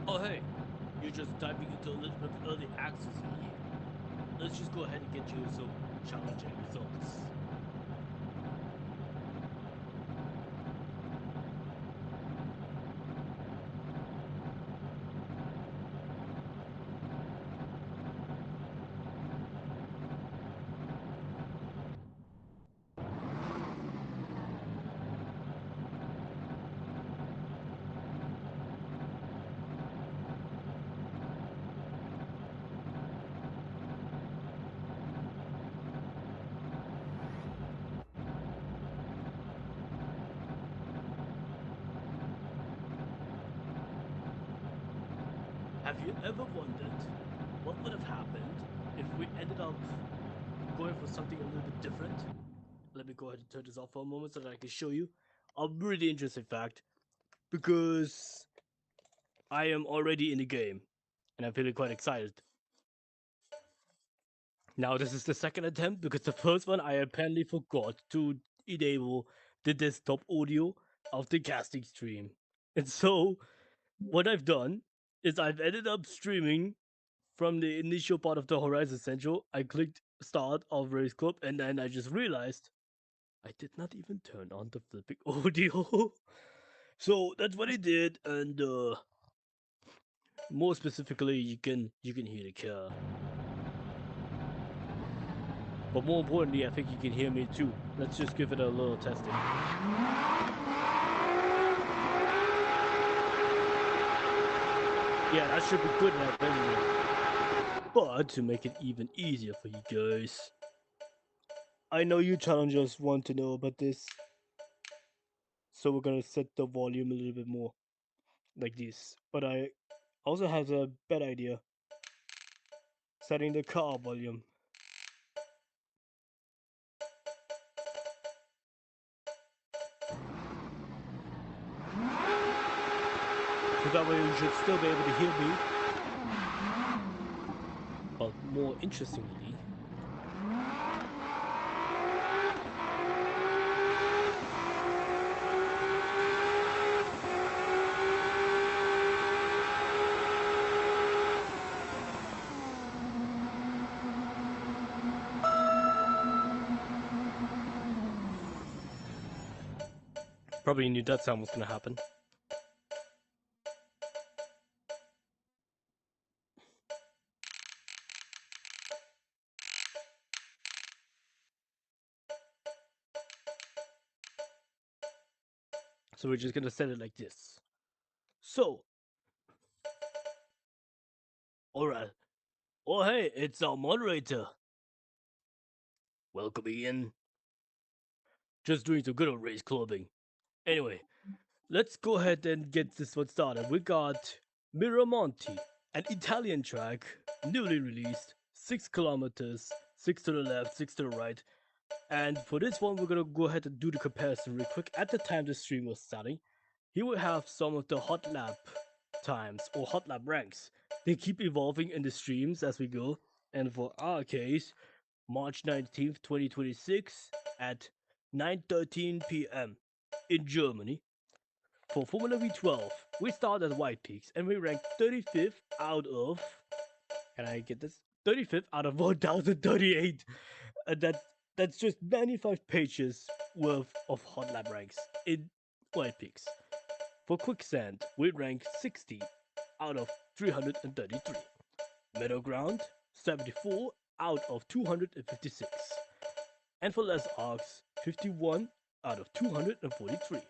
Oh hey, you're just diving into a little bit of early access in here. Let's just go ahead and get you some challenging results. Have you ever wondered what would have happened if we ended up going for something a little bit different? Let me go ahead and turn this off for a moment so that I can show you a really interesting fact because I am already in the game and I'm feeling quite excited. Now, this is the second attempt because the first one I apparently forgot to enable the desktop audio of the casting stream. And so, what I've done is I've ended up streaming from the initial part of the Horizon Central. I clicked start of Race Club and then I just realized I did not even turn on the flipping audio. So that's what I did, and more specifically, you can hear the car. But more importantly, I think you can hear me too. Let's just give it a little testing. Yeah, that should be good enough anyway. But to make it even easier for you guys, I know you challengers want to know about this, so we're gonna set the volume a little bit more like this. But I also have a bad idea, setting the car volume. So that way you should still be able to hear me. But more interestingly, probably knew that sound was gonna happen. So we're just gonna set it like this. So, alright. Oh hey, it's our moderator. Welcome in. Just doing some good old race clubbing. Anyway, let's go ahead and get this one started. We got Miramonti, an Italian track, newly released, 6 kilometers, 6 to the left, 6 to the right. And for this one, we're gonna go ahead and do the comparison real quick. At the time the stream was starting, he will have some of the hot lap times or hot lap ranks. They keep evolving in the streams as we go. And for our case, March 19th, 2026 at 9:13 p.m. in Germany. For Formula V12, we start at White Peaks and we rank 35th out of, can I get this? 35th out of 1038. That's just 95 pages worth of hot lap ranks in White Peaks. For Quicksand, we rank 60 out of 333. Middle Ground, 74 out of 256. And for Les Arcs, 51 out of 243.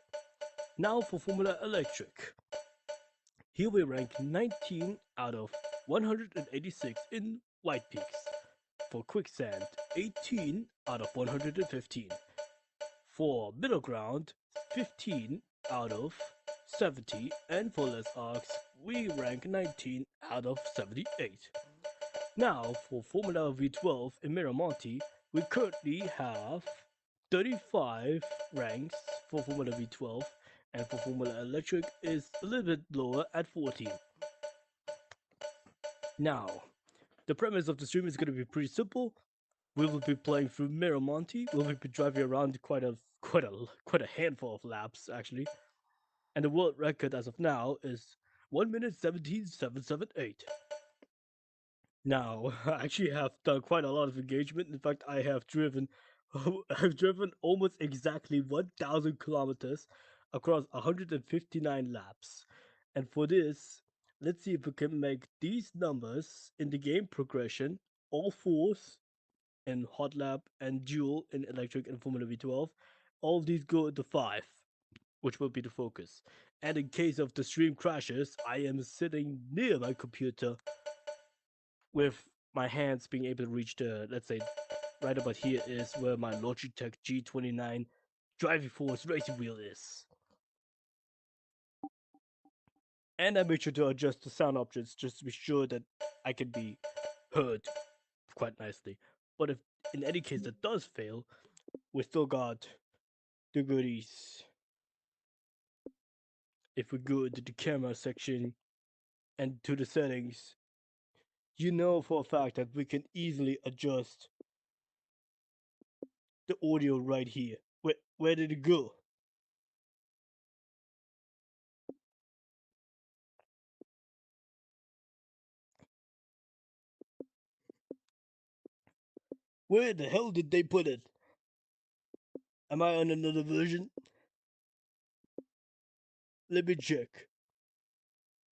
Now for Formula Electric. Here we rank 19 out of 186 in White Peaks. For Quicksand, 18 out of 115. For Middle Ground, 15 out of 70. And for Les Arcs, we rank 19 out of 78. Now, for Formula V12 in Miramonti, we currently have 35 ranks for Formula V12, and for Formula Electric is a little bit lower at 14. Now, the premise of the stream is going to be pretty simple. We will be playing through Miramonti. We will be driving around quite a handful of laps actually, and the world record as of now is 1 minute 17.778. Now, I actually have done quite a lot of engagement. In fact, I have driven I've driven almost exactly 1,000 kilometers across 159 laps. And for this, let's see if we can make these numbers in the game progression, all fours in hot lap and dual in electric and Formula V12, all of these go into 5, which will be the focus. And in case of the stream crashes, I am sitting near my computer with my hands being able to reach the, let's say, right about here is where my Logitech G29 driving force racing wheel is. And I made sure to adjust the sound options just to be sure that I can be heard quite nicely. But if in any case that does fail, we still got the goodies. If we go to the camera section and to the settings, you know for a fact that we can easily adjust the audio right here. Where did it go? Where the hell did they put it? Am I on another version? Let me check.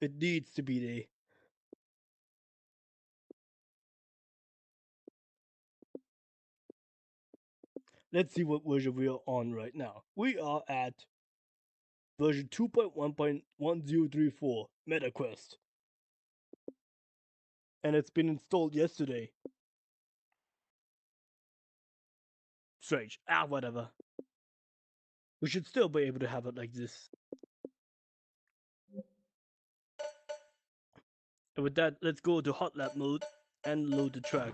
It needs to be there. Let's see what version we are on right now. We are at version 2.1.1034 MetaQuest. And it's been installed yesterday. Strange. Whatever. We should still be able to have it like this. And with that, let's go to hot lap mode and load the track.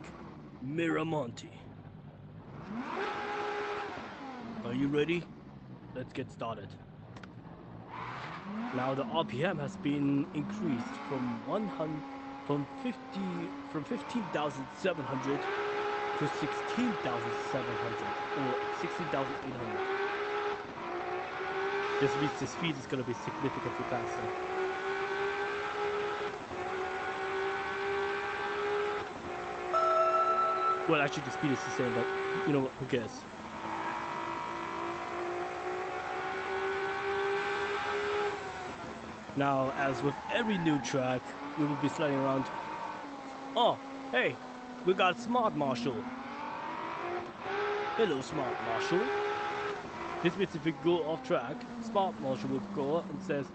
Miramonti. Are you ready? Let's get started. Now the RPM has been increased from 15,700 to 16,700 or 16,800. This means the speed is going to be significantly faster. Well, actually the speed is the same, but you know what, who cares? Now, as with every new track, we will be sliding around. Oh, hey, we got Smart Marshall. Hello, Smart Marshall. This means if we go off track, Smart Marshall will go up and says,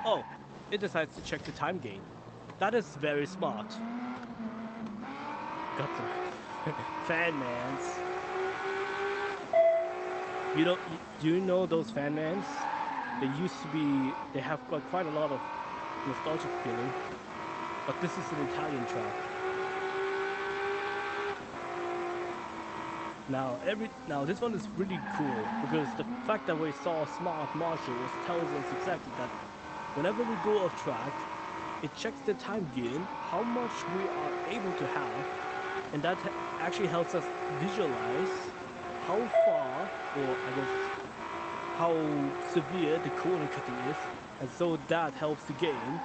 oh, it decides to check the time gain. That is very smart. Got some fan mans. Do you know those fan mans? They have got quite a lot of nostalgic feeling, but this is an Italian track. Now this one is really cool because the fact that we saw Smart Marshall tells us exactly that whenever we go off track, it checks the time gain, how much we are able to have, and that actually helps us visualize how far, or I guess how severe the corner cutting is, and so that helps the game,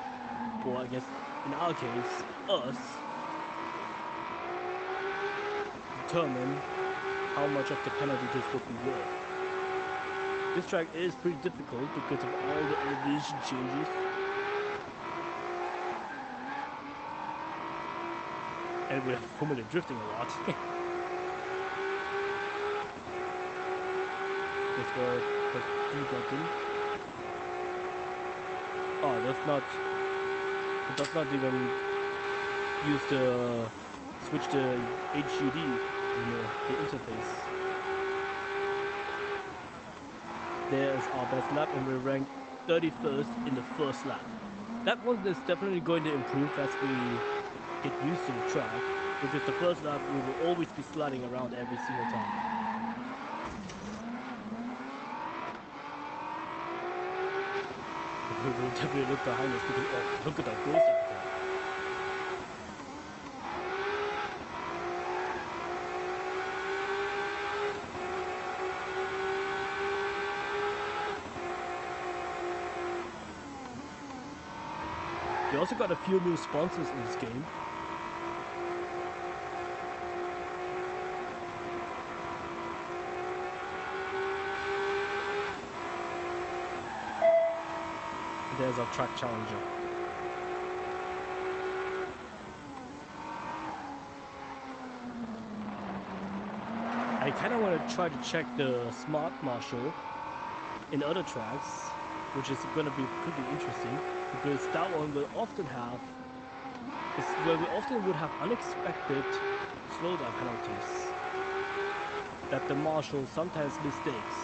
or I guess in our case, us, determine how much of the penalty this would be worth. This track is pretty difficult because of all the elevation changes. And we're Formula drifting a lot. Let's go press D button. Oh, it does not even use the switch to HUD anymore, the interface. There's our best lap, and we're ranked 31st in the first lap. That one is definitely going to improve as we get used to the track, because the first lap we will always be sliding around every single time. We will definitely look behind us because, oh, look at that growth up there. They also got a few new sponsors in this game. There's our track challenger. I kind of want to try to check the smart marshal in other tracks, which is going to be pretty interesting because that one will often have, it's where we often would have unexpected slowdown penalties that the marshal sometimes mistakes.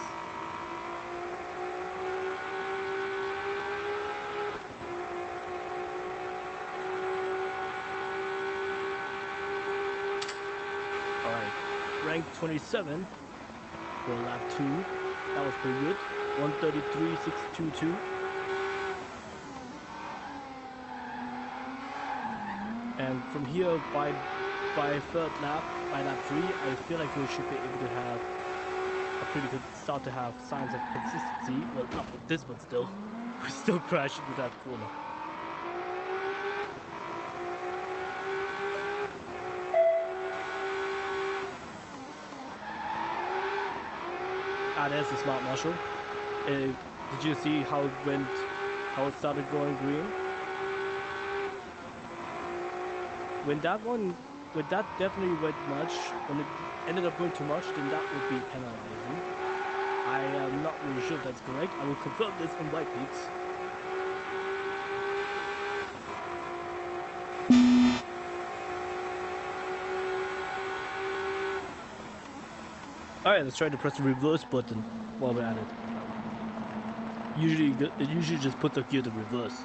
Ranked 27 for lap 2. That was pretty good. 1:33.622. And from here by third lap, by lap 3, I feel like we should be able to have a pretty good start to have signs of consistency. Well, not with this one still. We still crashed into that corner. Ah, there's the smart marshal. Did you see how it went? How it started going green? When that definitely went much. When it ended up going too much, then that would be penalizing. I am not really sure if that's correct. I will confirm this on White Peaks. Alright, let's try to press the reverse button while we're at it. It usually just puts the gear to reverse.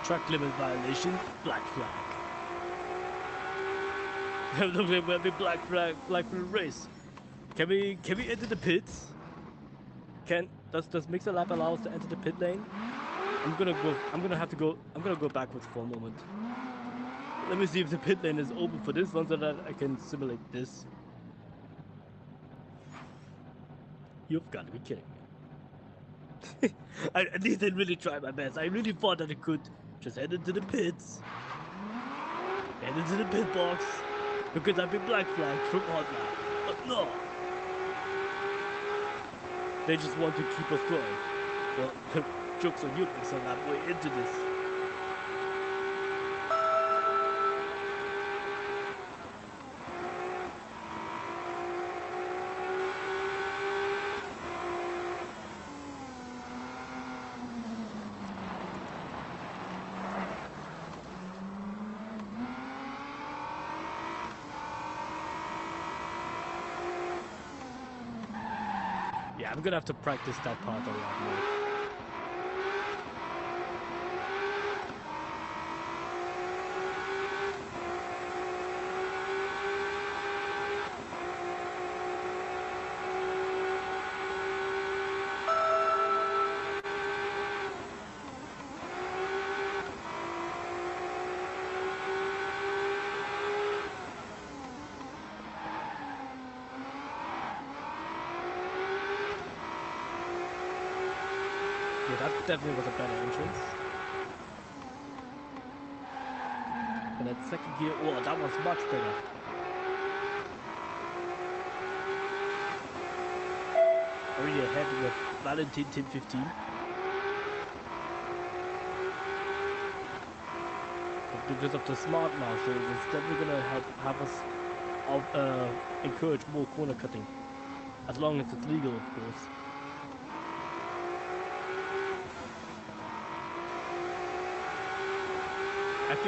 Track limit violation, black flag. Looks like we'll be black flag for the race. Can we enter the pits? Does Mixer Lab allow us to enter the pit lane? I'm gonna go backwards for a moment. Let me see if the pit lane is open for this one so that I can simulate this. You've got to be kidding me. At least I really tried my best. I really thought that I could just head into the pits. Head into the pit box. Because I've been black flagged from hard lap. But no! They just want to keep us going. Well, joke's on you, Mixer Lab. We're into this. Yeah, I'm gonna have to practice that part a lot more. Yeah, that definitely was a better entrance. And that second gear, oh, that was much better. Already ahead with Valentine Team 15. But because of the smart marshal, it's definitely gonna have us encourage more corner cutting. As long as it's legal, of course. I've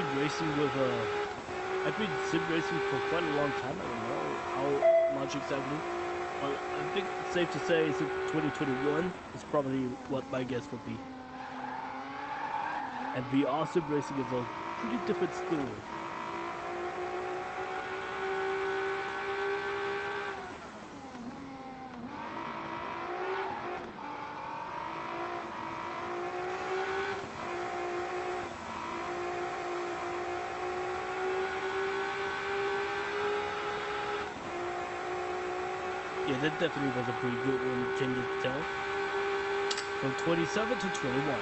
been sim racing for quite a long time. I don't know how much exactly. Well, I think it's safe to say since 2021 is probably what my guess would be. And VR sim racing is a pretty different story. Yeah, that definitely was a pretty good one, can you tell? From 27 to 21.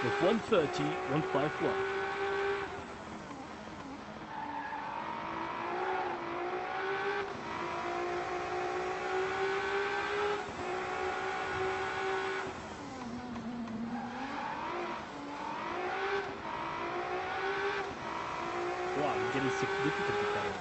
With 130, 151. Wow, I'm getting significantly better now.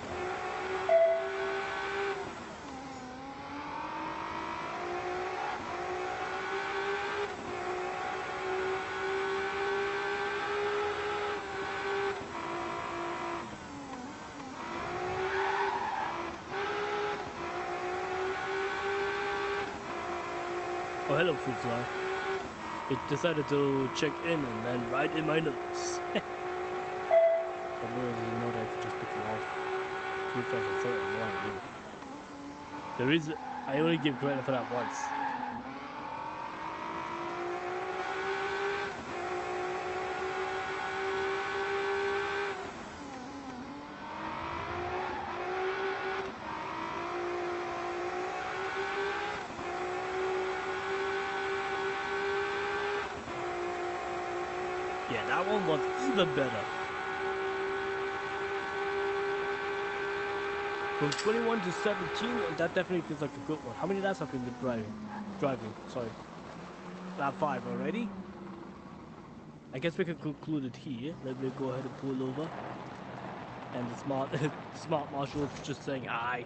Oh, hello, fruit fly. It decided to check in and then right in my nose. But little did you know that I could just pick them off. Fruit flies are so annoying. The reason I only give credit for that once. Yeah, that one was even better. From 21 to 17, that definitely feels like a good one. How many laps have we been driving? Sorry. Lap 5 already? I guess we can conclude it here. Let me go ahead and pull over. And the smart smart marshal is just saying aye.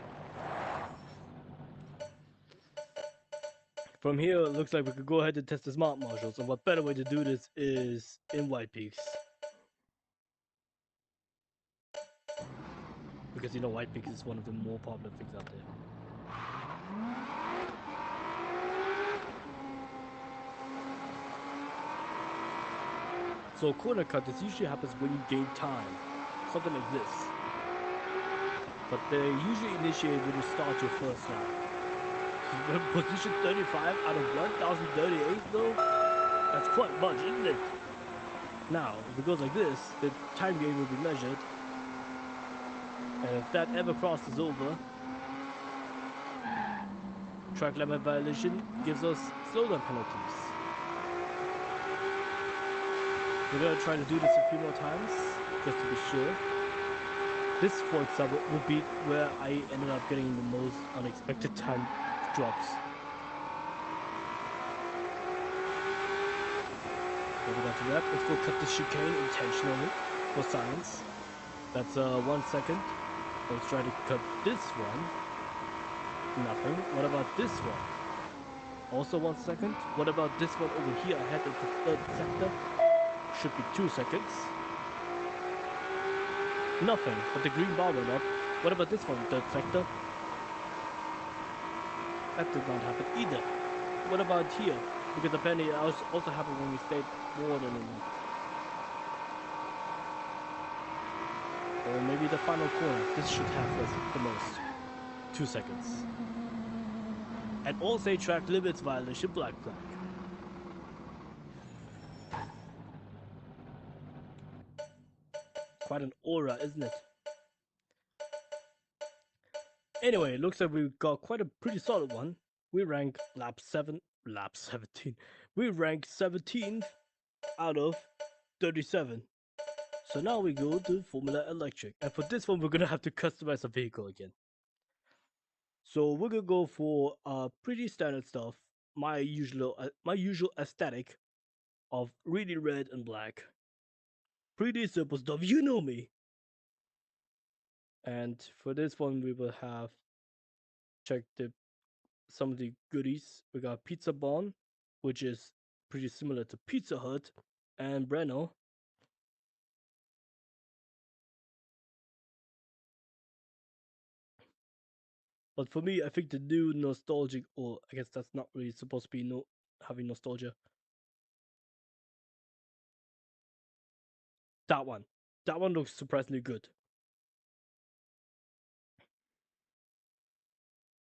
From here, it looks like we could go ahead and test the smart marshals. And what better way to do this is in White Peaks. Because you know White Peaks is one of the more popular things out there. So corner cut, this usually happens when you gain time. Something like this. But they usually initiate when you start your first lap. Position 35 out of 1038 though? That's quite much, isn't it? Now, if it goes like this, the time gain will be measured. And if that ever crosses over, track limit violation gives us slowdown penalties. We're gonna try to do this a few more times, just to be sure. This, for example, will be where I ended up getting the most unexpected time drops. We got to that. Let's go cut the chicane intentionally for science. That's 1 second. Let's try to cut this one. Nothing. What about this one? Also 1 second. What about this one over here ahead of the third sector? Should be 2 seconds. Nothing, but the green bar went up. What about this one, third sector? That did not happen either. What about here? Because apparently it also happened when we stayed more than enough. Or maybe the final corner. This should have us the most. 2 seconds. And all say track limits violation black flag. Quite an aura, isn't it? Anyway, looks like we got quite a pretty solid one. We rank lap 17. We rank 17th out of 37. So now we go to Formula Electric. And for this one, we're gonna have to customize a vehicle again. So we're gonna go for pretty standard stuff. My usual aesthetic of really red and black. Pretty simple stuff, you know me. And for this one, we will have checked some of the goodies. We got Pizza Bon, which is pretty similar to Pizza Hut and Breno. But for me, I think the new nostalgic, or I guess that's not really supposed to be having nostalgia. That one. That one looks surprisingly good.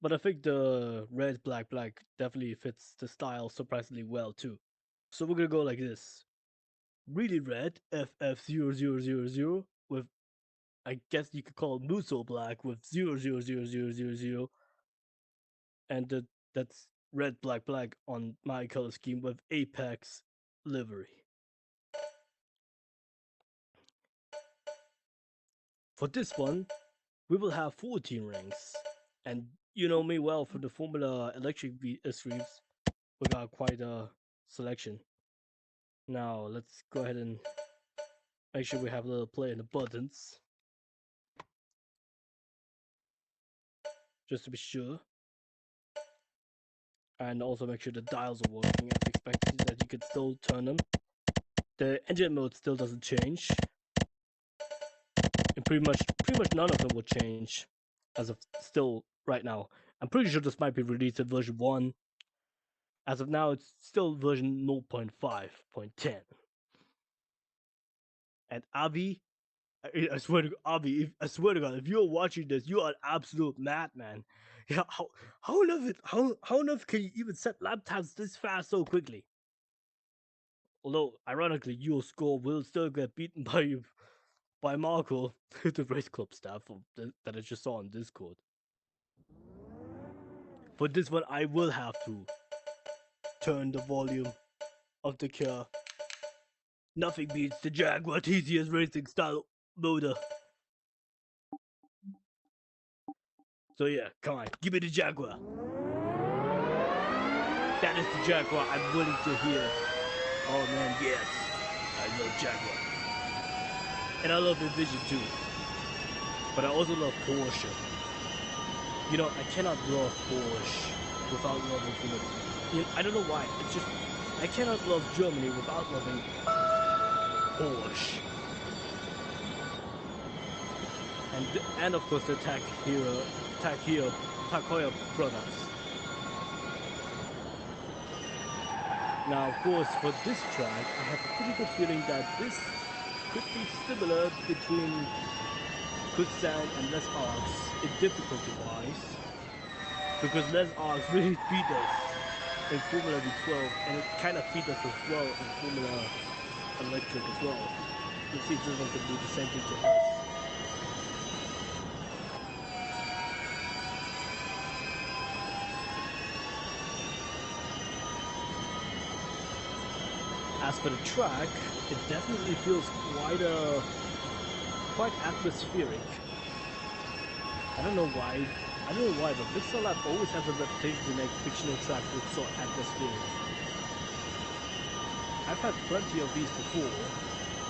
But I think the red, black, black definitely fits the style surprisingly well too. So we're gonna go like this. Really red, FF0000 with I guess you could call it Muso Black with 0000000, and that's red, black, black on my color scheme with Apex livery. For this one, we will have 14 ranks, and you know me well from the Formula Electric streams. We got quite a selection. Now let's go ahead and make sure we have a little play in the buttons, just to be sure. And also make sure the dials are working as expected, that you can still turn them. The engine mode still doesn't change, and pretty much none of them will change as of still right now. I'm pretty sure this might be released in version 1. As of now, it's still version 0.5.10. And Avi, I swear to Avi, I swear to God, if you're watching this, you are an absolute madman. Yeah, how enough can you even set lap times this fast so quickly? Although, ironically, your score will still get beaten by Marco, the race club staff that I just saw on Discord. For this one, I will have to turn the volume of the car. Nothing beats the Jaguar TCS racing style motor. So yeah, come on, give me the Jaguar. That is the Jaguar I'm willing to hear. Oh man, yes, I love Jaguar. And I love Envision too. But I also love Porsche. You know, I cannot love Porsche without loving Formula. You know, I don't know why. It's just I cannot love Germany without loving Porsche. And of course the Tag Heuer products. Now, of course, for this track, I have a pretty good feeling that this could be similar between Quicksand and Les Arcs in difficulty-wise, because Les Arcs really beat us in Formula V12, and it kind of beat us as well in Formula Electric as well. Let's see if this one can do the same thing to us. As for the track, it definitely feels quite atmospheric. I don't know why, but Mixer Lab always has a reputation to make fictional tracks look so atmospheric. I've had plenty of these before,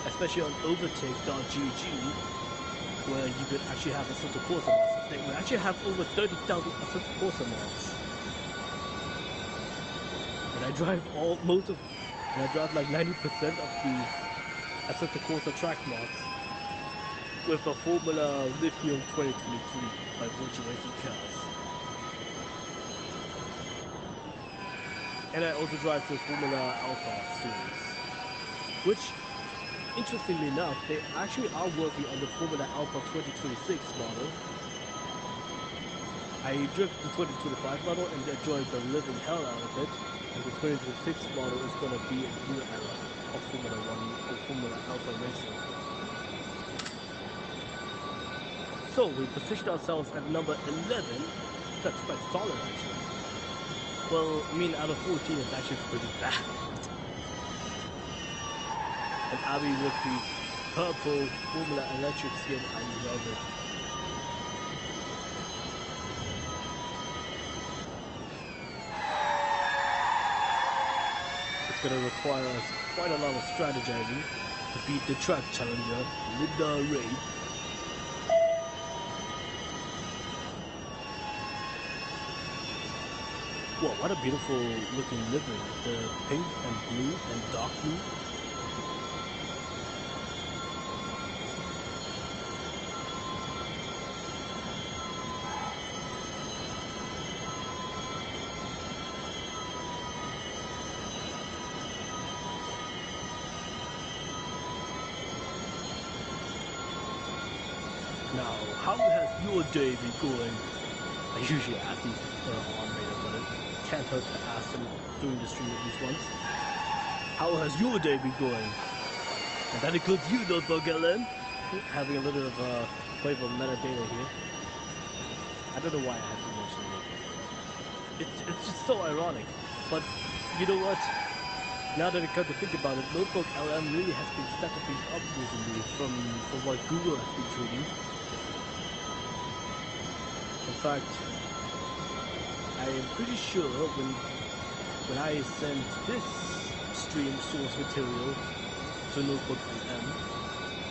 especially on Overtake.gg, where you could actually have Assetto Corsa mods. They would actually have over 30,000 Assetto Corsa mods. And I drive like 90% of the Assetto Corsa track mods with a Formula Lithium 2023 by Virtual Racing Cars. And I also drive the Formula Alpha series, which, interestingly enough, they actually are working on the Formula Alpha 2026 model. I drove the 2025 model and enjoyed the living hell out of it. And the 2026 model is going to be a new era of Formula 1 or Formula Alpha racing. So we positioned ourselves at number 11. That's quite solid actually. Well, I mean out of 14 it's actually pretty bad. And Abby with the purple Formula Electric skin, I love it. It's going to require us quite a lot of strategizing to beat the track challenger, Linda Ray. Whoa, what a beautiful looking livery. The pink and blue and dark blue. Now, how has your day been going? I usually ask these on later, but it can't hurt to ask them during the stream at least once. How has your day been going? And that includes you, don't forget, Len. having a little of flavor of metadata here. I don't know why I had to mention notebook. It's just so ironic. But you know what? Now that I come to think about it, Notebook LM really has been stepping up recently from what Google has been tweeting. In fact, I am pretty sure when I send this stream source material to Notebook LM,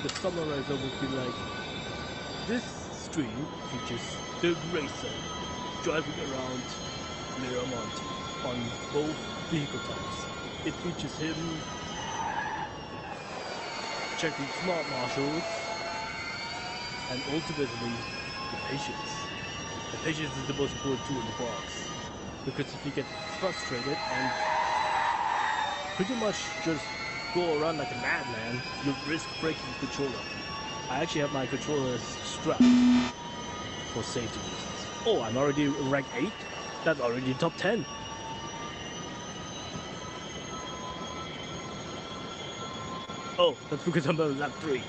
the summarizer would be like, this stream features the racer driving around Miramonti on both vehicle types. It features him checking smart marshals and ultimately the patience. The patience is the most important tool in the box, because if you get frustrated and pretty much just go around like a madman, you risk breaking the controller. I actually have my controllers strapped for safety reasons. Oh, I'm already rank 8? That's already top 10. Oh, that's because I'm on lap 3.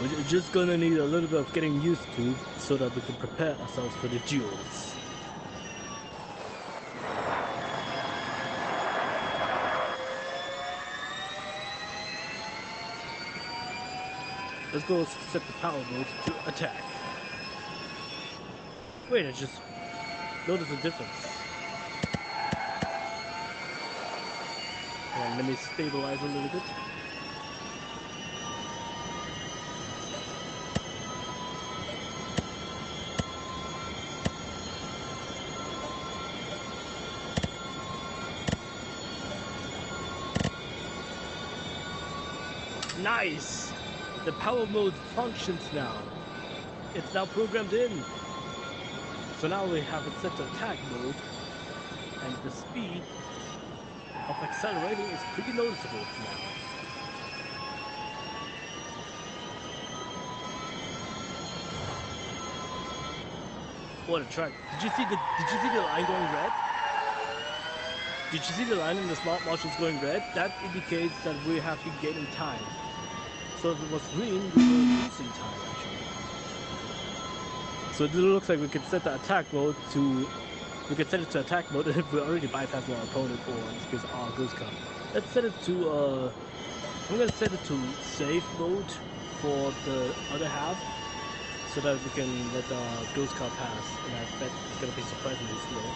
We're just gonna need a little bit of getting used to so that we can prepare ourselves for the duels. Let's go set the power mode to attack. Wait, I just noticed a difference. Hold on, let me stabilize a little bit. Nice! The power mode functions now. It's now programmed in. So now we have it set to attack mode, and the speed of accelerating is pretty noticeable now. What a track. Did you see the line going red? Did you see the line in the smart marshals going red? That indicates that we have been gaining time. So if it was green, we were losing time actually. So it looks like we could set the attack mode to, we could set it to attack mode if we're already bypassing our opponent, or in this case our ghost car. Let's set it to, I'm gonna set it to safe mode for the other half, so that we can let the ghost car pass, and I bet it's gonna be surprisingly slow.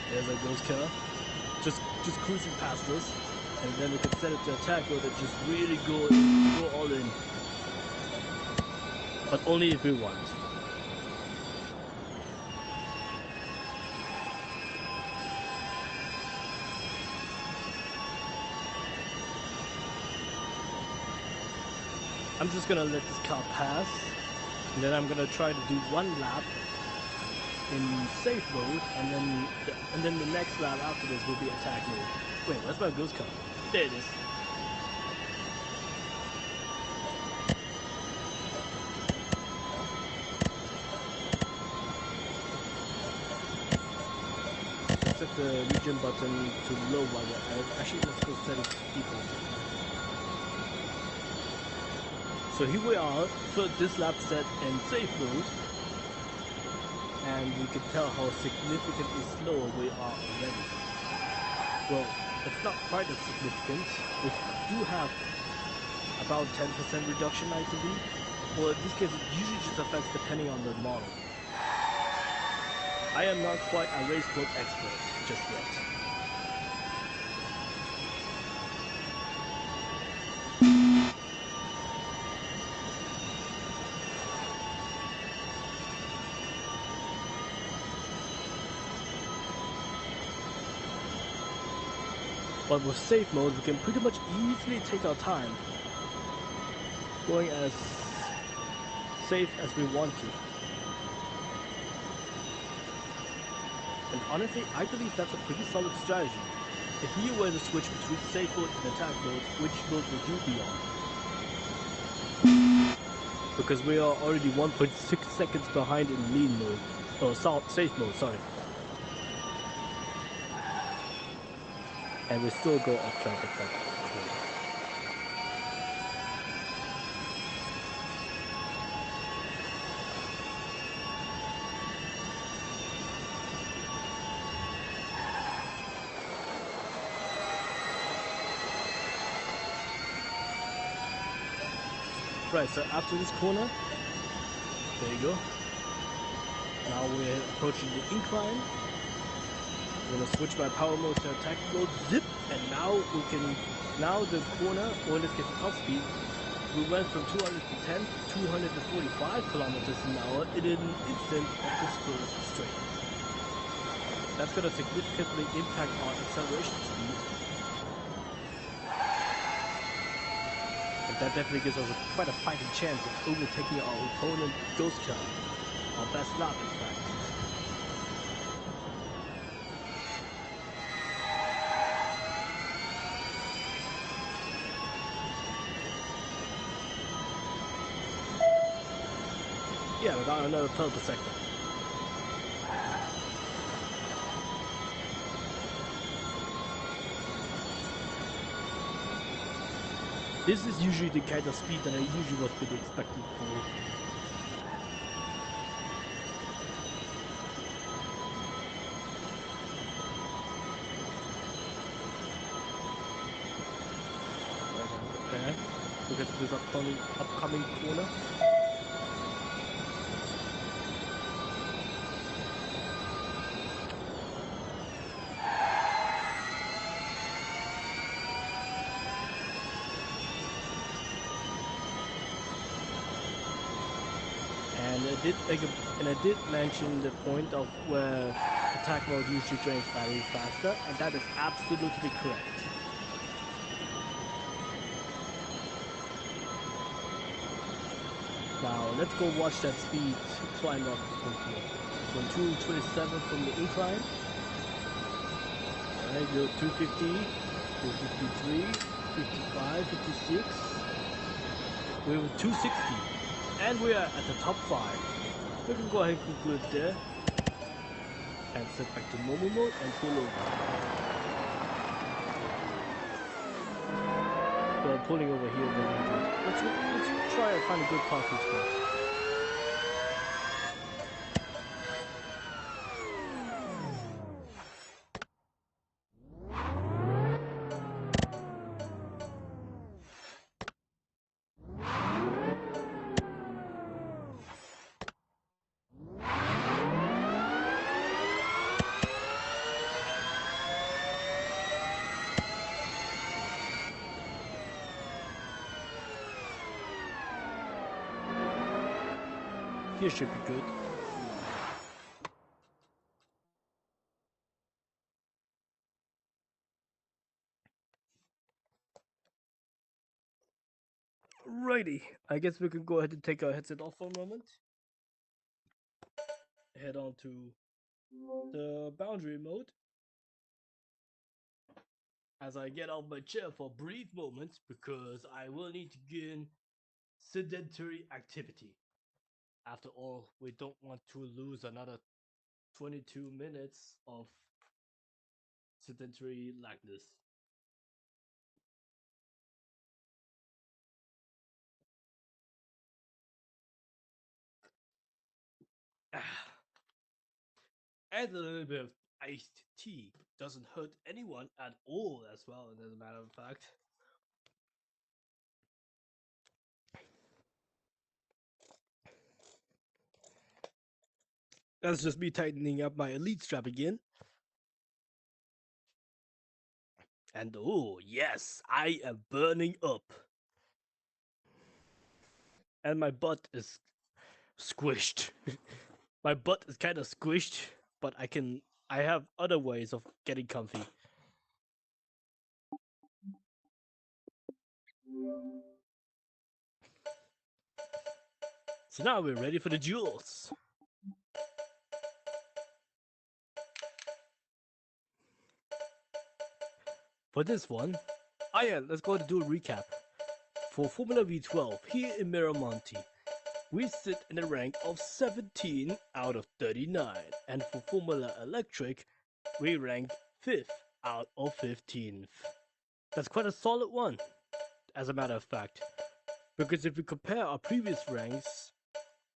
There's a ghost car, just cruising past us. And then we can set it to attack mode and just really go all in. But only if we want. I'm just gonna let this car pass, and then I'm gonna try to do one lap in safe mode, and then the next lap after this will be attack mode. Wait, where's my ghost car? There it is. Let's set the region button to low while we're actually, let's go set it to default. So here we are. So this lap set in safe mode, and we can tell how significantly slower we are already. Well, it's not quite as significant. We do have about 10% reduction, I believe. Well, in this case, it usually just affects depending on the model. I am not quite a RACECLUB expert just yet. But with safe mode, we can pretty much easily take our time, going as safe as we want to. And honestly, I believe that's a pretty solid strategy. If you were to switch between safe mode and attack mode, which mode would you be on? Because we are already 1.6 seconds behind in lean mode. Oh, safe mode, sorry. And we still go off track at that corner. Right, so after this corner, there you go. Now we're approaching the incline. I'm gonna switch my power mode to attack mode, zip, and now we can, now the corner, or in this case the top speed, we went from 210 to 245 kilometers an hour in an instant of this first straight. That's gonna significantly impact our acceleration speed. And that definitely gives us quite a fighting chance of overtaking our opponent Ghost Car. Our best lap, in fact. Yeah, we got another third per second. This is usually the kind of speed that I usually was been expecting for. There. Look at this upcoming corner. And I did mention the point of where attack mode usually drains battery faster, and that is absolutely correct. Now let's go watch that speed climb up from here. From 227 from the incline. Alright, go 250, 253, 55, 56. We're with 260. And we are at the top 5. We can go ahead and conclude there. And set back to normal mode and pull over. Well, pulling over here very good. Let's try and find a good parking spot. Here should be good. Righty, I guess we can go ahead and take our headset off for a moment. Head on to the boundary mode. As I get off my chair for brief moments because I will need to gain sedentary activity. After all, we don't want to lose another 22 minutes of sedentary likeness. And a little bit of iced tea doesn't hurt anyone at all as well, as a matter of fact. That's just me tightening up my elite strap again. And oh, yes, I am burning up. And my butt is squished. My butt is kind of squished, but I have other ways of getting comfy. So now we're ready for the duels. For this one, let's go ahead and do a recap. For Formula V12, here in Miramonti, we sit in a rank of 17 out of 39, and for Formula Electric, we rank 5th out of 15th. That's quite a solid one, as a matter of fact, because if we compare our previous ranks,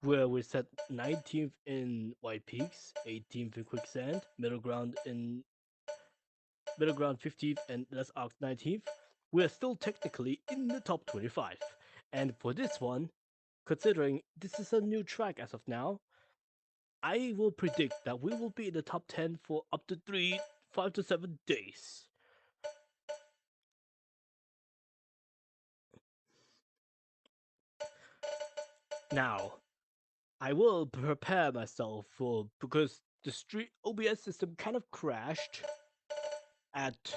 where we set 19th in White Peaks, 18th in Quicksand, middle ground 15th, and Les Arcs 19th, we're still technically in the top 25. And for this one, considering this is a new track as of now, I will predict that we will be in the top 10 for up to 5 to 7 days. Now, I will prepare myself because the street OBS system kind of crashed at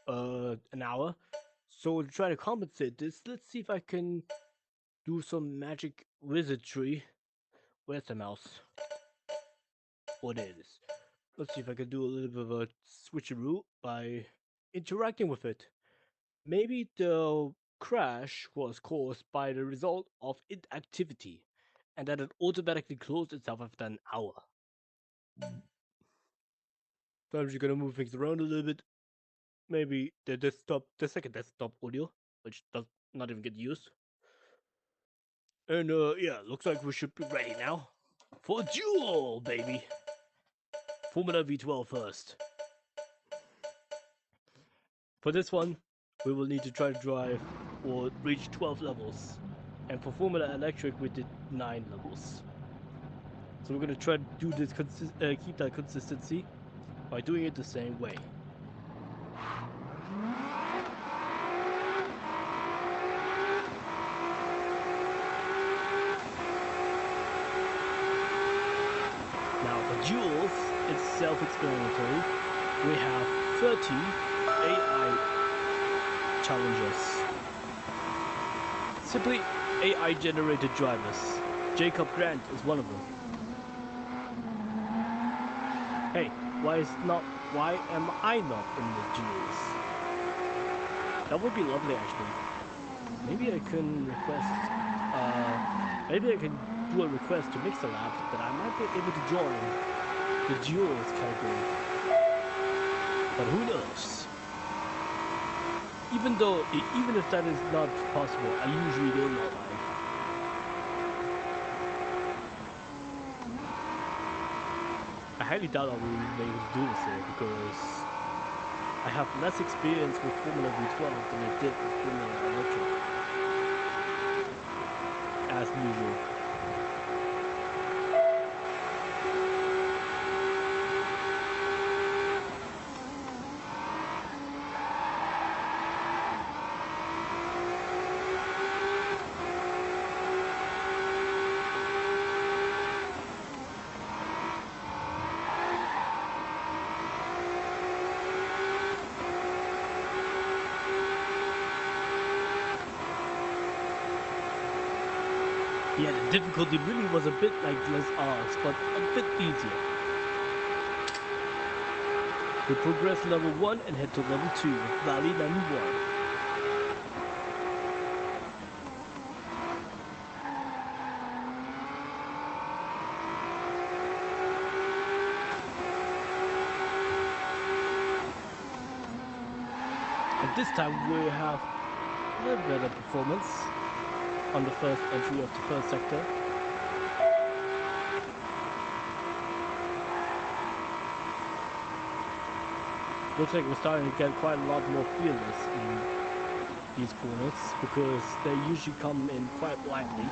an hour. So to try to compensate this, let's see if I can do some magic wizardry. Where's the mouse? What is? Let's see if I can do a little bit of a switcheroo by interacting with it. Maybe the crash was caused by the result of inactivity, and that it automatically closed itself after an hour. So I'm just gonna move things around a little bit. Maybe the second desktop audio, which does not even get used. And yeah, looks like we should be ready now for a duel, baby. Formula V12 first. For this one, we will need to try to drive or reach 12 levels. And for Formula Electric, we did 9 levels. So we're gonna try to do this, keep that consistency by doing it the same way. Now for duels, it's self-explanatory. We have 30 AI challengers. Simply AI generated drivers. Jacob Grant is one of them. Hey, why am I not in the duels? That would be lovely actually. Maybe I can do a request to Mixerlab that I might be able to join the duels category. But who knows? Even if that is not possible, I usually go not live. I highly doubt I'll be able to do this here because I have less experience with Formula V12 than I did with Formula Electric. As usual. Yeah, the difficulty really was a bit like Les Arcs, but a bit easier. We progress level 1 and head to level 2 with Valley 91. And this time we have a little better performance on the first entry of the first sector. Looks like we're starting to get quite a lot more fearless in these corners because they usually come in quite widely.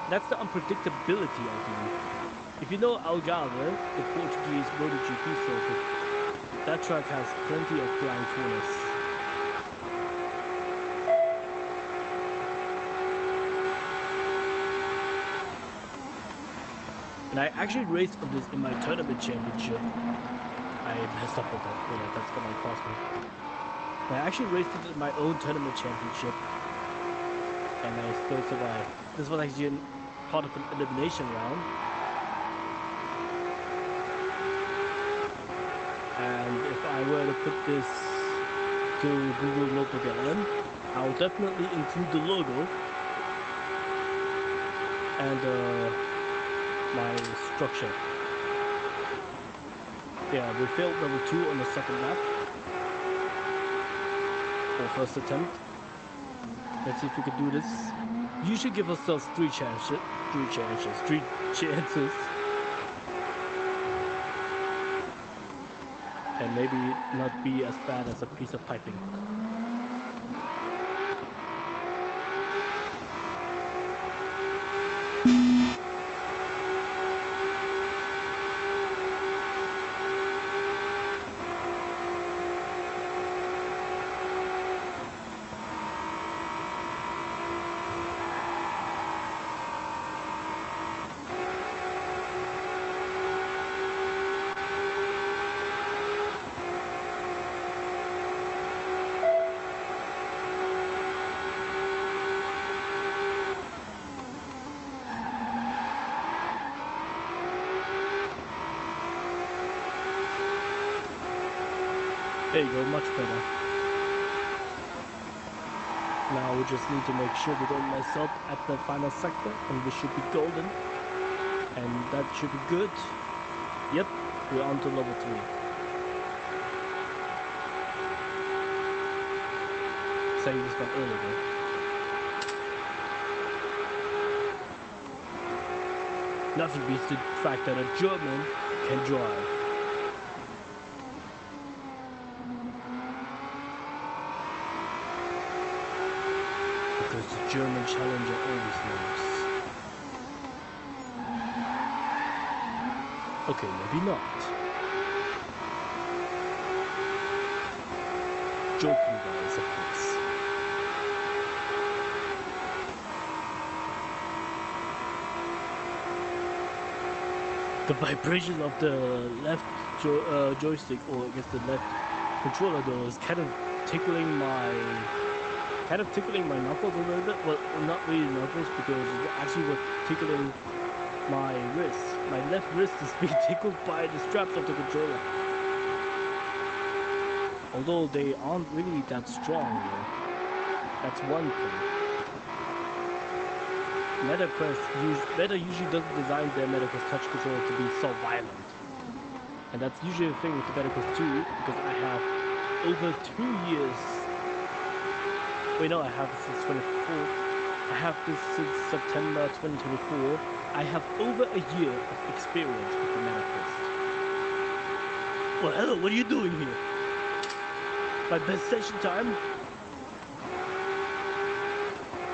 That's the unpredictability, I believe. If you know Algarve, the Portuguese MotoGP circuit, that track has plenty of blind corners. And I actually raced on this in my tournament championship. I messed up with that corner, that's gonna cost me. I actually raced it in my own tournament championship. And I still survived. This was actually part of an elimination round. And if I were to put this to Google Notebook LM, I'll definitely include the logo and my structure. Yeah, we failed level 2 on the second lap, or first attempt. Let's see if we can do this. Usually give ourselves three chances. And maybe not be as bad as a piece of piping. There you go, much better. Now we just need to make sure we don't mess up at the final sector, and we should be golden. And that should be good. Yep, we're on to level 3. Saying this one earlier though. Nothing beats the fact that a German can drive. Because the German challenger always knows. Okay, maybe not. Joking guys, of course. The vibration of the left joystick, or I guess the left controller though, is kind of tickling my knuckles a little bit. Well, not really knuckles, because it actually was tickling my wrist. My left wrist is being tickled by the straps of the controller. Although they aren't really that strong though. That's one thing. Meta usually doesn't design their MetaQuest touch controller to be so violent. And that's usually the thing with the MetaQuest 2, because I have over 2 years. Wait, no, I have it since 24. I have this since September 2024. I have over a year of experience with the MetaQuest. Well, hello, what are you doing here? My best session time?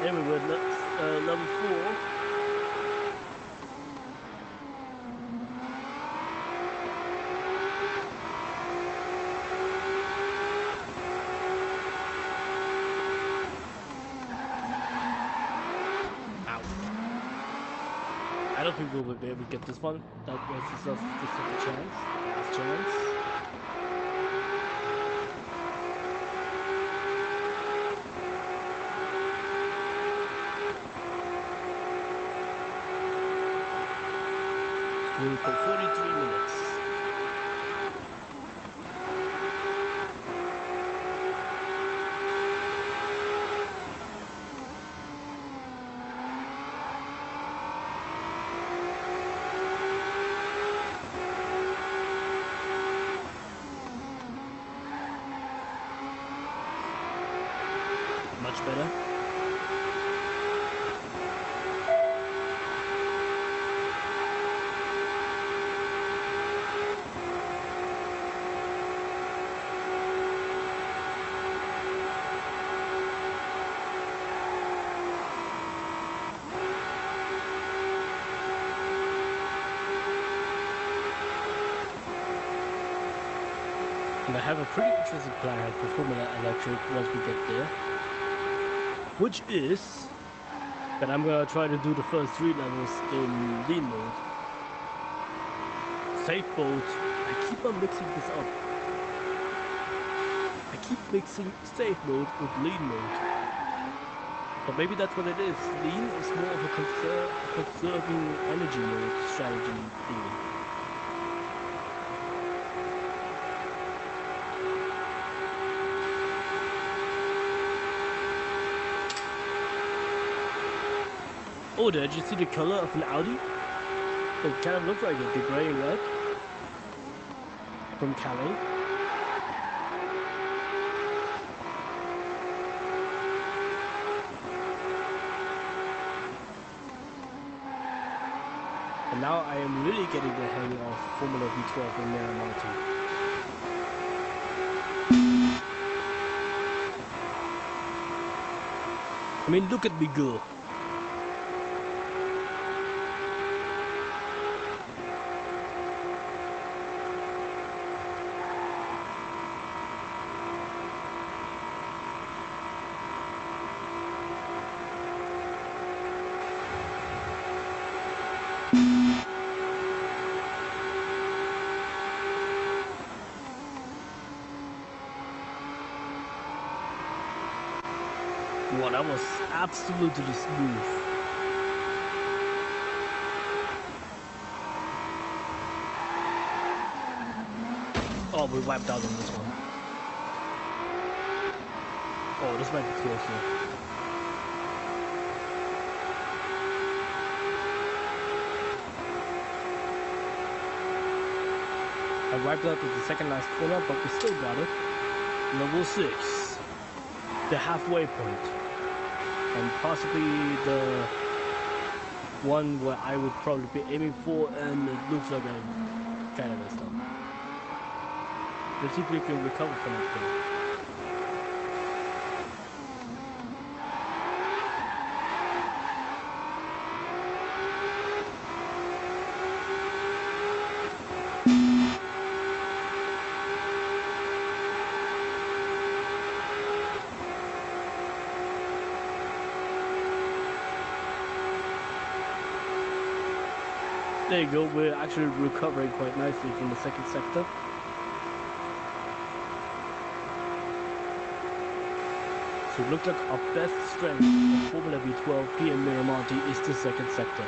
Anyway, we're at level 4. I don't think we'll be able to get this one. That gives us the second chance. Last chance. Going for 43 minutes. Much better. And I have a pretty interesting plan for Formula Electric once we get there. Which is that I'm gonna try to do the first 3 levels in lean mode. Safe mode. I keep on mixing this up. I keep mixing safe mode with lean mode. But maybe that's what it is. Lean is more of a conserving energy mode strategy thing. Oh, did you see the color of an Audi? It kind of looks like it, the gray and red from Calais. And now I am really getting the hang of Formula V12 in Miramonti. I mean, look at me go. Wow, that was absolutely smooth. Oh, we wiped out on this one. Oh, this might be closer. I wiped out at the second last corner, but we still got it. Level 6. The halfway point. And possibly the one where I would probably be aiming for, and it looks like I kind of messed up. Let's see if we can recover from it though. There you go, we're actually recovering quite nicely from the second sector. So it looks like our best strength of Formula V12 here in Miramonti is the second sector.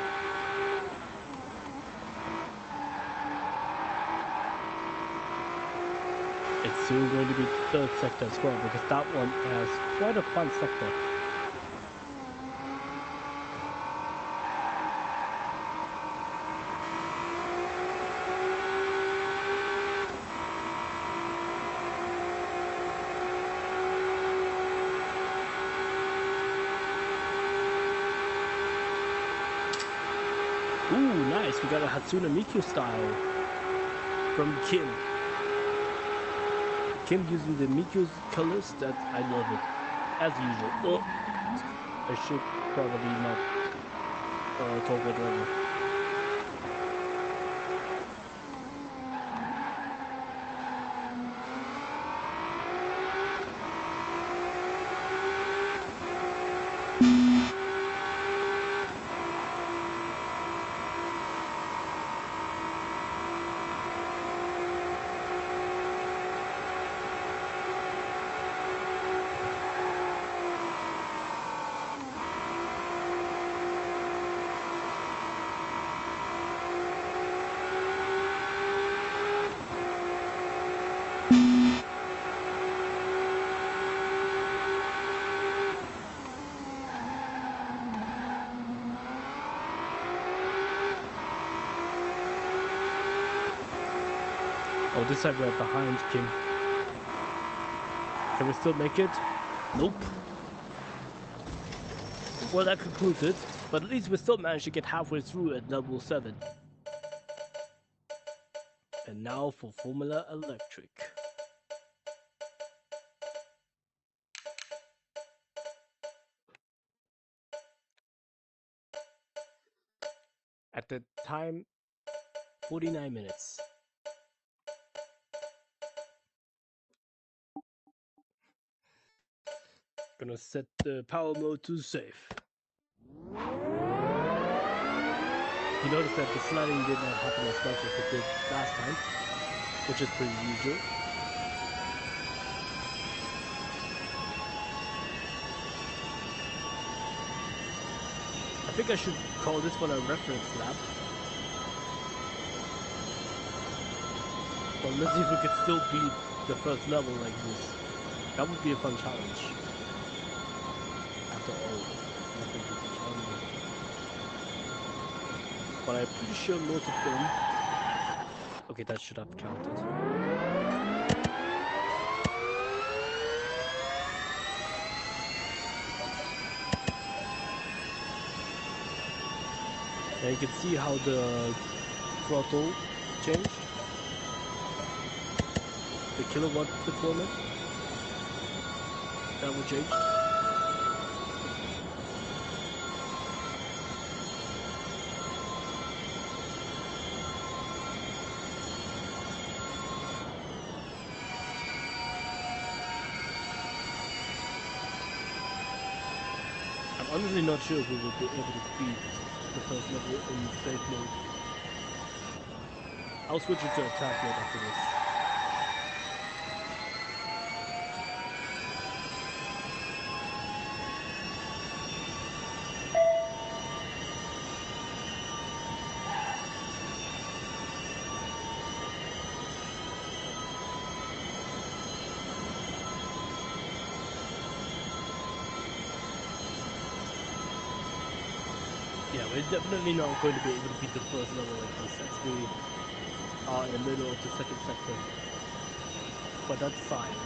It's soon going to be the third sector as well, because that one has quite a fun sector. Ooh, nice. We got a Hatsune Miku style from Kim. Kim using the Miku's colors, that I love it. As usual. Oh, I should probably not talk whatever. Oh, this side we're behind Kim. Can we still make it? Nope. Well, that concludes it, but at least we still managed to get halfway through at level 7. And now for Formula Electric. At the time, 49 minutes. Gonna set the power mode to safe. You notice that the sliding did not happen as much as it did last time, which is pretty usual. I think I should call this one a reference lap. Well, let's see if we can still beat the first level like this. That would be a fun challenge. After all, nothing beats a challenge. but I'm pretty sure most of them. Okay, that should have counted. And you can see how the throttle changed. The kilowatt deployment that will change. I'm honestly not sure if we will be able to beat the first level in safe mode. I'll switch it to attack mode after this. Yeah, we're definitely not going to be able to beat the first level like this as we are in the middle of the second sector. But that's science.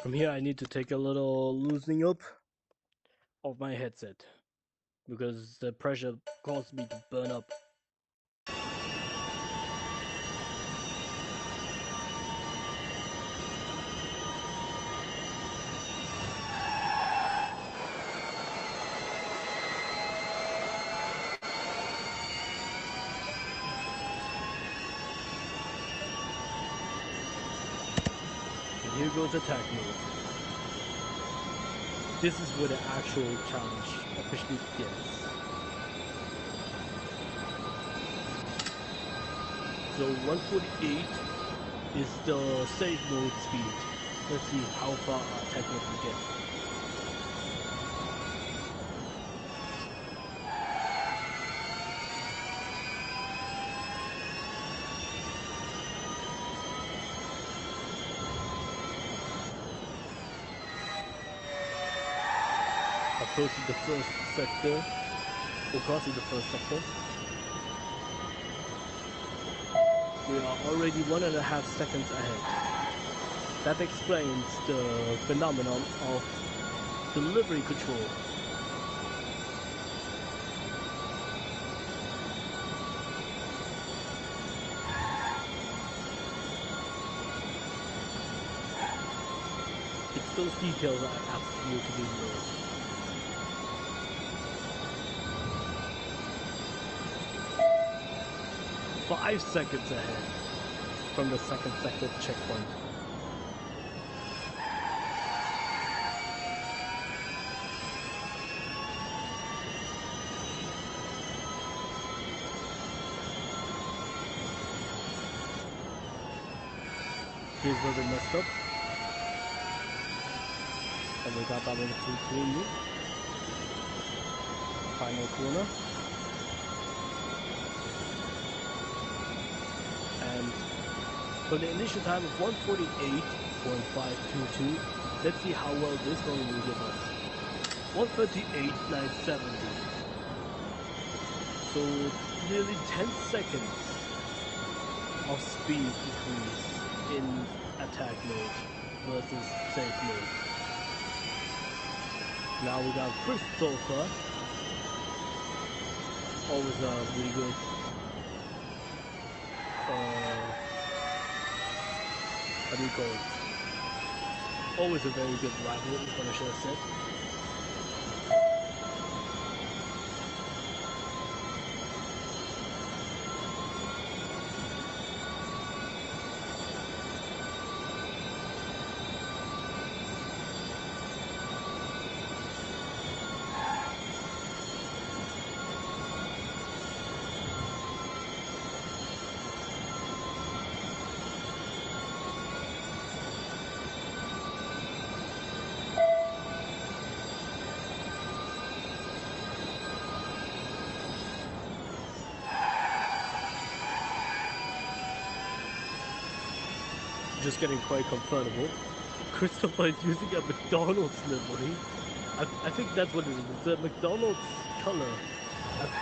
From here I need to take a little loosening up of my headset because the pressure caused me to burn up. And here goes attack mode. This is where the actual challenge officially begins. So 148 is the safe mode speed. Let's see how far our attack mode will get. Approaching the first sector, or crossing the first sector. We are already 1.5 seconds ahead. That explains the phenomenon of delivery control. It's those details that I absolutely love. 5 seconds ahead from the second sector checkpoint. Here's where we messed up. And we got that one through cleanly. Final corner. And for the initial time of 148.522, let's see how well this one will give us. 138.970. So nearly 10 seconds of speed decrease in attack mode versus safe mode. Now we got first sulfur. Always a really good how do you call it? Always a very good rival, is what I should have said. just getting quite comfortable. Christopher is using a McDonald's livery. I think that's what it is. It's a McDonald's color.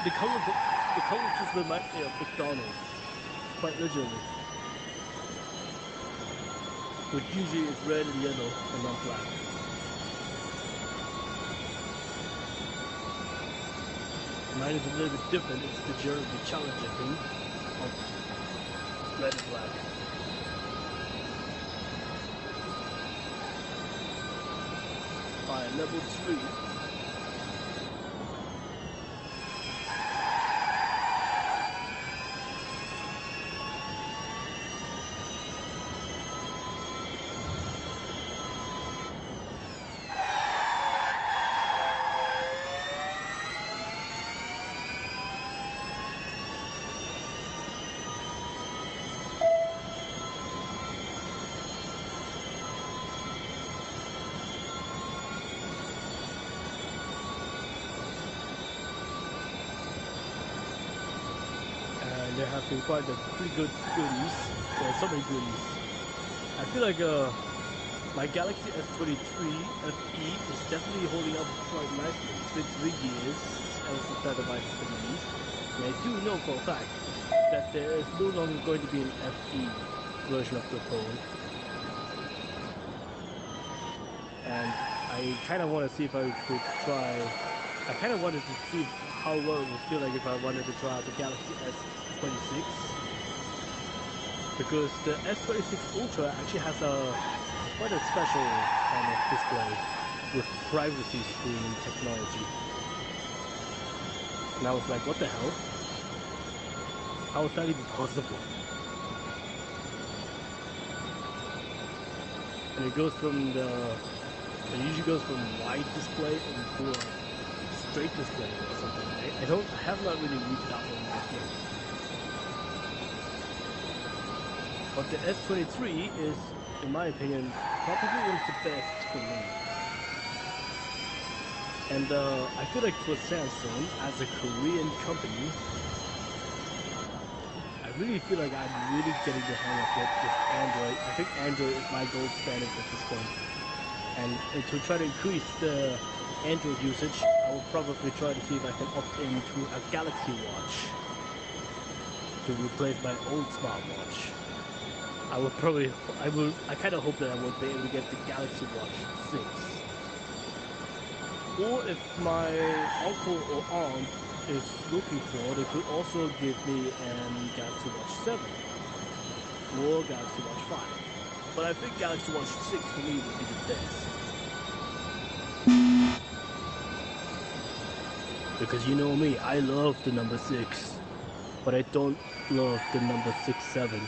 The color just reminds me of McDonald's. Quite literally. Which usually is red and yellow and not black. Mine is a little bit different. It's the Jeremy Challenger thing of red and black. Alright, level 3. There have been quite a pretty good goodies. Well, so many goodies. I feel like my Galaxy S23 FE is definitely holding up quite nicely. It's been 3 years since that device has been released. And I do know for a fact that there is no longer going to be an FE version of the phone. And I kind of want to see if I could try. I kind of wanted to see how well it would feel like if I wanted to try out the Galaxy S26, because the S26 Ultra actually has quite a special kind of display with privacy screen technology. And I was like, what the hell? How is that even possible? And it goes from it usually goes from wide display into a straight display or something. I have not really reached that one yet. But the S23 is, in my opinion, probably one of the best for me. And I feel like for Samsung, as a Korean company, I really feel like I'm really getting the hang of it with Android. I think Android is my gold standard at this point. And to try to increase the Android usage, I will probably try to see if I can opt into a Galaxy Watch to replace my old smartwatch. I kind of hope that I will be able to get the Galaxy Watch 6. Or if my uncle or aunt is looking for, they could also give me a Galaxy Watch 7 or Galaxy Watch 5. But I think Galaxy Watch 6 for me would be the best. Because you know me, I love the number 6, but I don't love the number 67,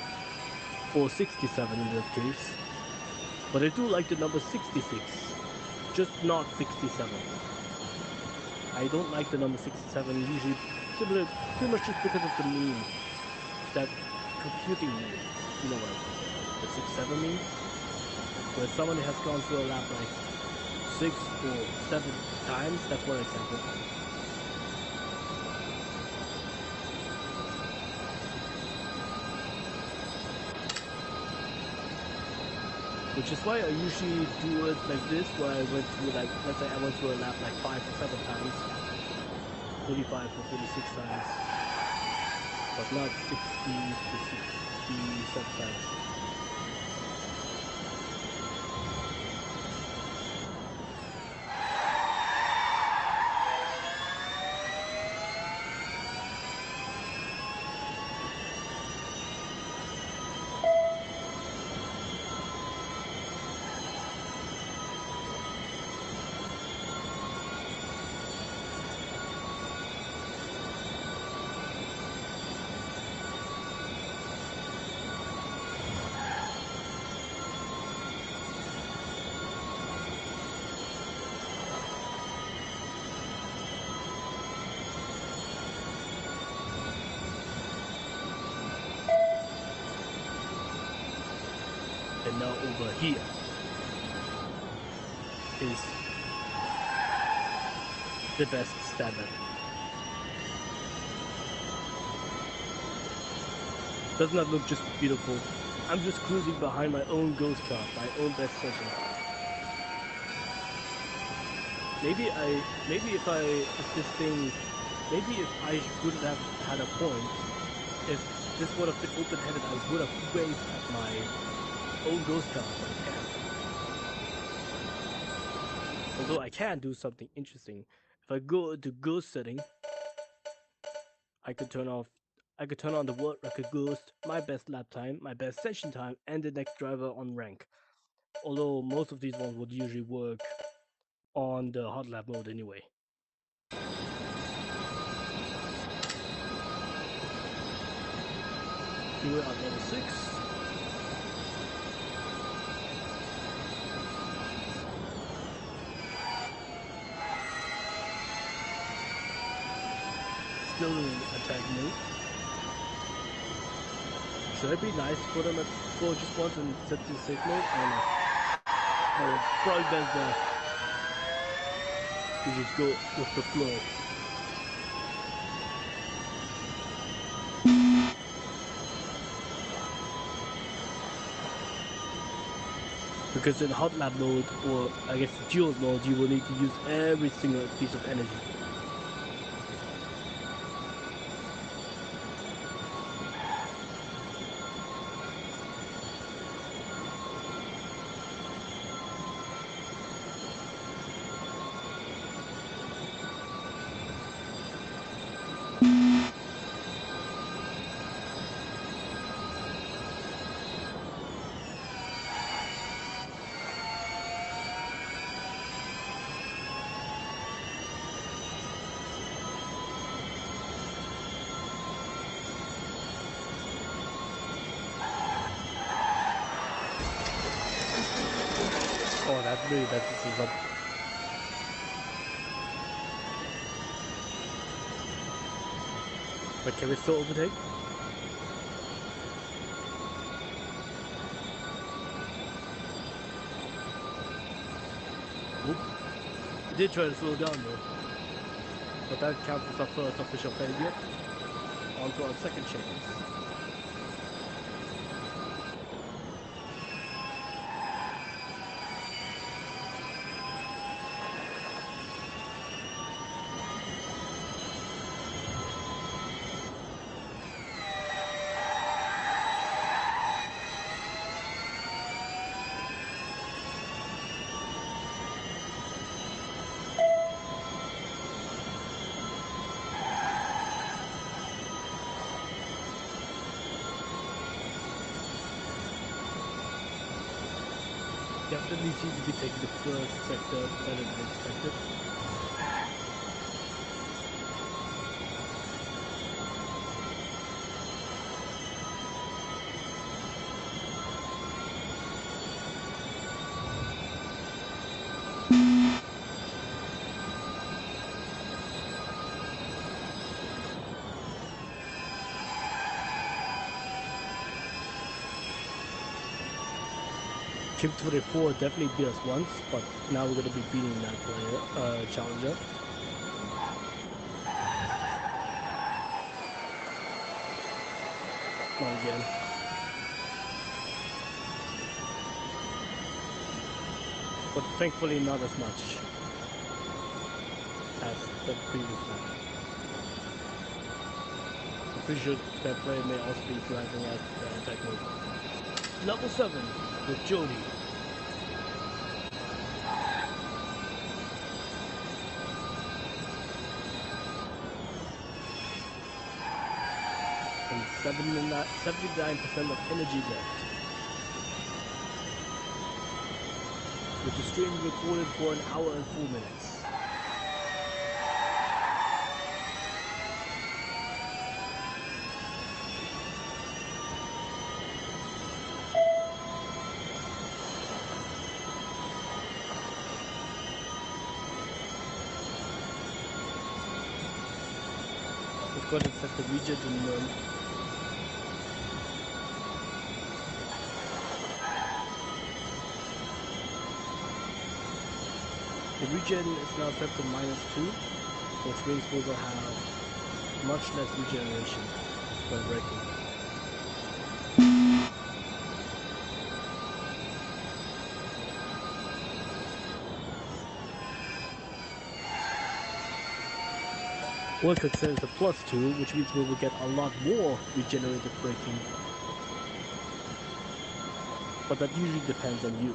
or 67 in that case. But I do like the number 66, just not 67. I don't like the number 67 usually, pretty much just because of the meme, that computing meme, you know what the 67 meme? Where someone has gone through a lab like 6 or 7 times, that's one example. Which is why I usually do it like this, where I went through like, let's say I went through a lab like 5 to 7 times, 45 or 46 times, but not 60 to 67 times. And now over here is the best standard. Does not look just beautiful, I'm just cruising behind my own ghost car, my own best session. Maybe if I wouldn't have had a point, if this would have been open-headed, I would have waved at my own ghost car, but I can't. Although I can do something interesting. If I go to ghost setting, I could turn on the world record ghost, my best lap time, my best session time, and the next driver on rank. Although most of these ones would usually work on the hot lap mode anyway. Here we are at level 6. Still in attack mode. Should I be nice for them for just once and set the safe mode? I don't know. Or probably best that you just go with the flow. Because in hot lap mode, or I guess duels mode, you will need to use every single piece of energy. Oh, that really messes us up. But can we still overtake? Oop. We did try to slow down though. But that counts as our first official failure. On to our second chance. Definitely seem to be taking the first sector better than expected. Kim 24 definitely beat us once, but now we're gonna be beating that player, challenger. Not again. But thankfully not as much as the previous lap. I'm pretty sure that player may also be driving at attack mode. Level 7 with Jody. And 79% of energy left. With the stream recorded for an hour and 4 minutes. Let's go ahead and set the regen and the regen is now set to -2, which means we will have much less regeneration when braking. One success is a +2, which means we will get a lot more regenerated braking. But that usually depends on you.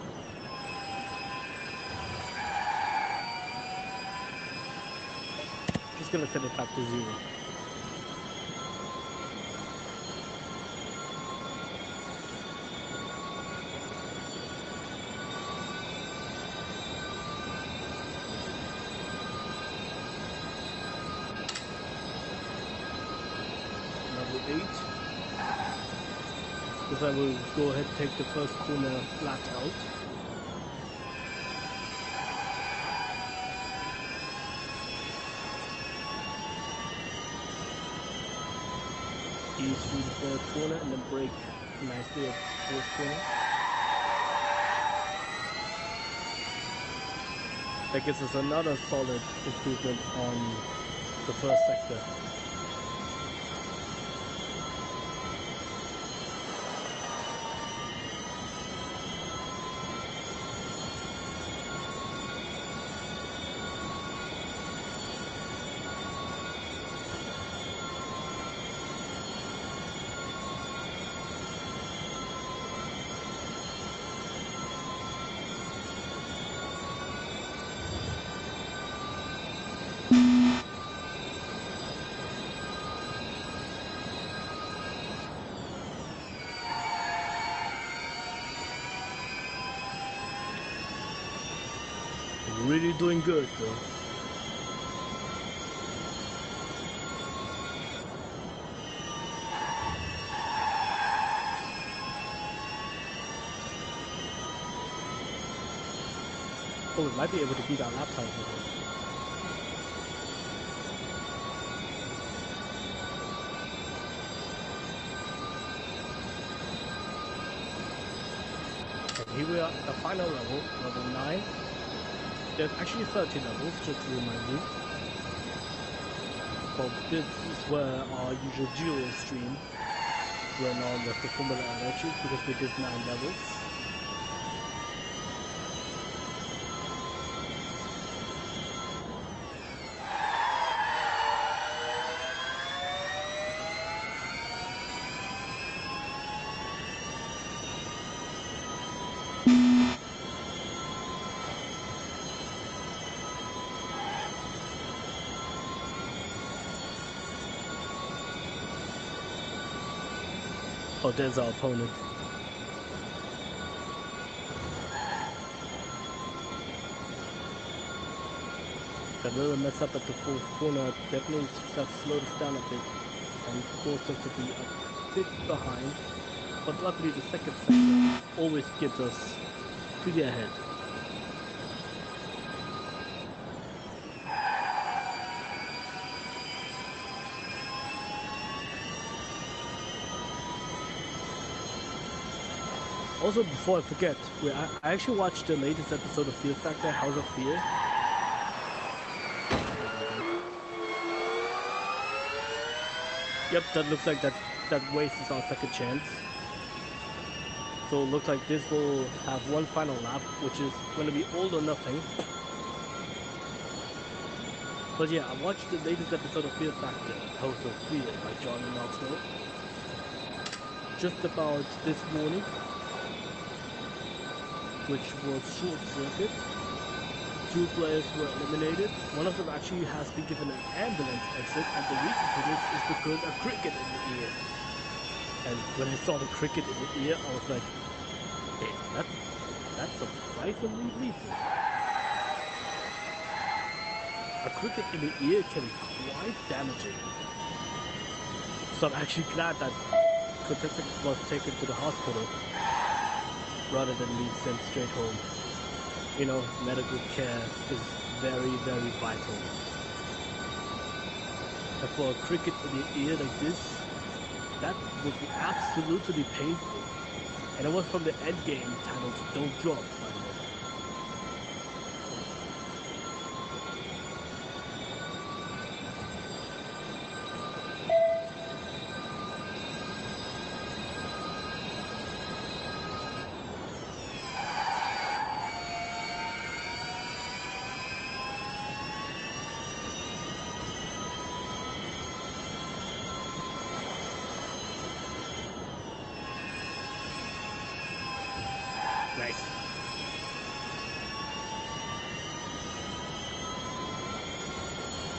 Just gonna set it back to 0. Level 8. Because I will go ahead and take the first corner flat out. Ease through the third corner and then brake nicely at the fourth corner. That gives us another solid improvement on the first sector. Really doing good, though. Oh, we might be able to beat our lap time now. And here we are at the final level, level 9. There's actually 30 levels, just to remind you. But this is where our usual duo stream went on with the Formula Electric, because we did 9 levels. Oh, there's our opponent. That little mess up at the fourth corner definitely slowed us down a bit and caused us to be a bit behind. But luckily the second sector always gets us pretty ahead. Also, before I forget, I actually watched the latest episode of Fear Factor, House of Fear. Yep, that looks like that wastes our second chance. So it looks like this will have one final lap, which is going to be all or nothing. But yeah, I watched the latest episode of Fear Factor, House of Fear by Johnny Knoxville. Just about this morning. Which was Short Circuit. 2 players were eliminated. One of them actually has been given an ambulance exit, and the reason for this is because a cricket in the ear. And when I saw the cricket in the ear, I was like, hey, that's surprisingly lethal. A cricket in the ear can be quite damaging. So I'm actually glad that contestant was taken to the hospital rather than being sent straight home. You know, medical care is very, very vital. And for a cricket in the ear like this, that would be absolutely painful. And it was from the end game titled Don't Drop, by the way.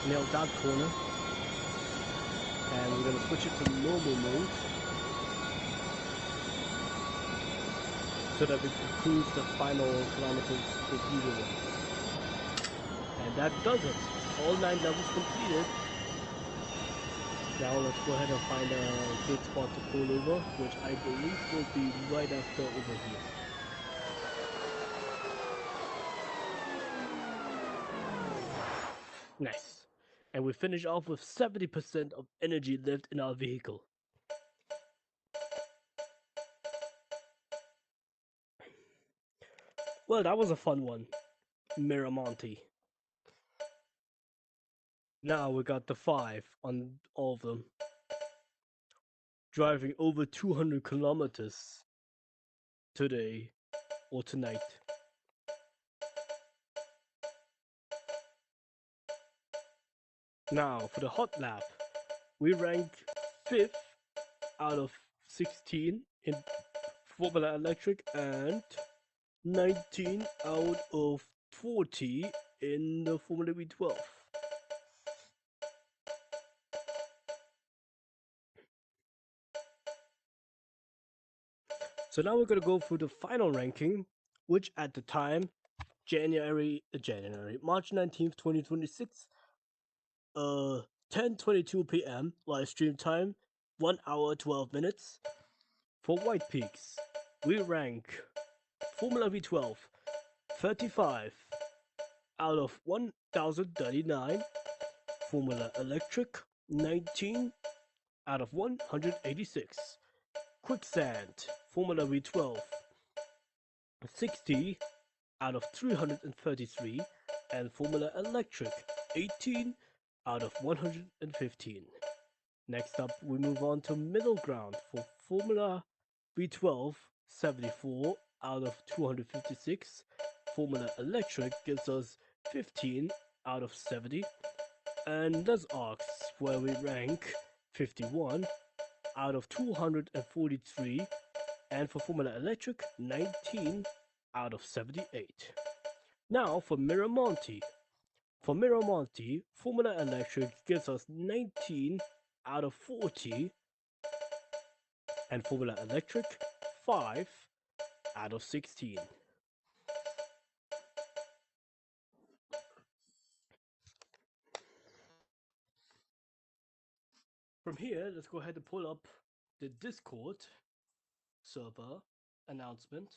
nail that corner. And we're gonna switch it to normal mode so that we can cruise the final kilometers with easier ones. And that does it. All 9 levels completed. Now let's go ahead and find a good spot to pull over, which I believe will be right after over here. Nice. And we finish off with 70% of energy left in our vehicle. Well, that was a fun one. Miramonti. Now we got the 5 on all of them. Driving over 200 kilometers today or tonight. Now for the hot lap, we rank 5th out of 16 in Formula Electric and 19 out of 40 in the Formula V12. So now we're gonna go through the final ranking, which at the time, March 19th, 2026, 10:22 p.m. live stream time, 1 hour 12 minutes. For White Peaks, we rank Formula V12 35 out of 1039, Formula Electric 19 out of 186, Quicksand Formula V12 60 out of 333, and Formula Electric 18 out of 115. Next up, we move on to middle ground for Formula V12 74 out of 256. Formula Electric gives us 15 out of 70. And that's ARCS, where we rank 51 out of 243. And for Formula Electric, 19 out of 78. Now for Miramonti. For Miramonti, Formula Electric gives us 19 out of 40, and Formula Electric 5 out of 16. From here, let's go ahead and pull up the Discord server announcement,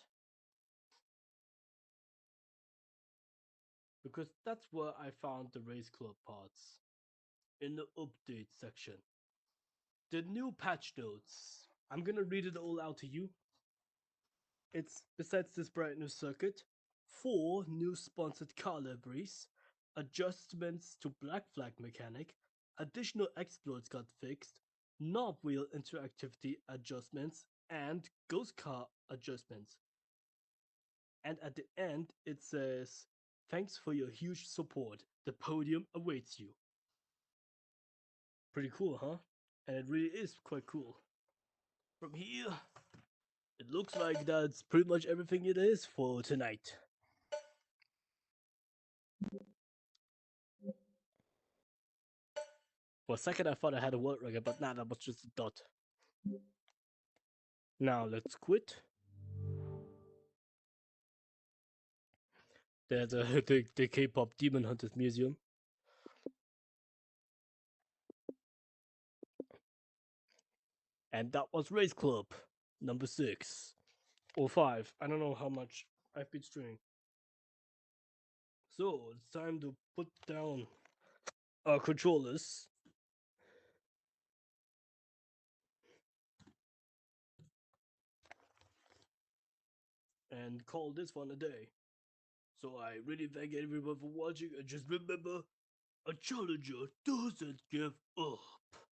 because that's where I found the Race Club parts in the update section. The new patch notes. I'm gonna read it all out to you. It's, besides this bright new circuit, 4 new sponsored car liveries, adjustments to Black Flag mechanic, additional exploits got fixed, knob wheel interactivity adjustments, and ghost car adjustments. And at the end, it says, "Thanks for your huge support. The podium awaits you." Pretty cool, huh? And it really is quite cool. From here, it looks like that's pretty much everything it is for tonight. For a second, I thought I had a word record, but nah, that was just a dot. Now let's quit. There's the K-pop Demon Hunters Museum. And that was Race Club number 6 or 5. I don't know how much I've been streaming. So it's time to put down our controllers and call this one a day. So I really thank everyone for watching, and just remember, a challenger doesn't give up.